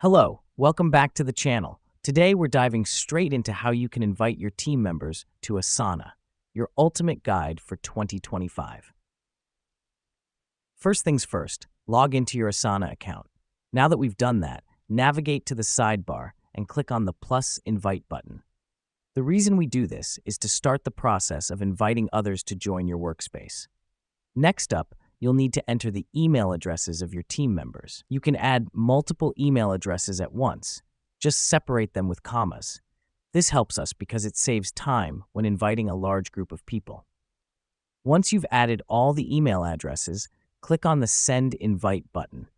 Hello, welcome back to the channel. Today we're diving straight into how you can invite your team members to Asana, your ultimate guide for 2025. First things first, log into your Asana account. Now that we've done that, navigate to the sidebar and click on the plus invite button. The reason we do this is to start the process of inviting others to join your workspace. Next up, you'll need to enter the email addresses of your team members. You can add multiple email addresses at once. Just separate them with commas. This helps us because it saves time when inviting a large group of people. Once you've added all the email addresses, click on the Send Invite button.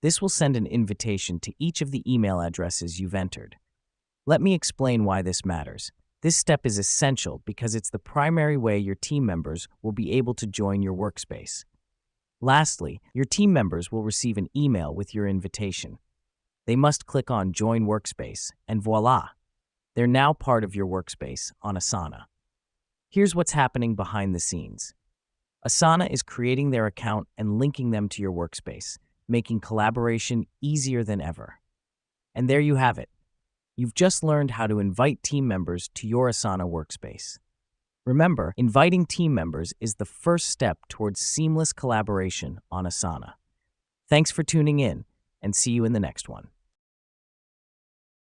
This will send an invitation to each of the email addresses you've entered. Let me explain why this matters. This step is essential because it's the primary way your team members will be able to join your workspace. Lastly, your team members will receive an email with your invitation. They must click on Join Workspace, and voila! They're now part of your workspace on Asana. Here's what's happening behind the scenes. Asana is creating their account and linking them to your workspace, making collaboration easier than ever. And there you have it. You've just learned how to invite team members to your Asana workspace. Remember, inviting team members is the first step towards seamless collaboration on Asana. Thanks for tuning in, and see you in the next one.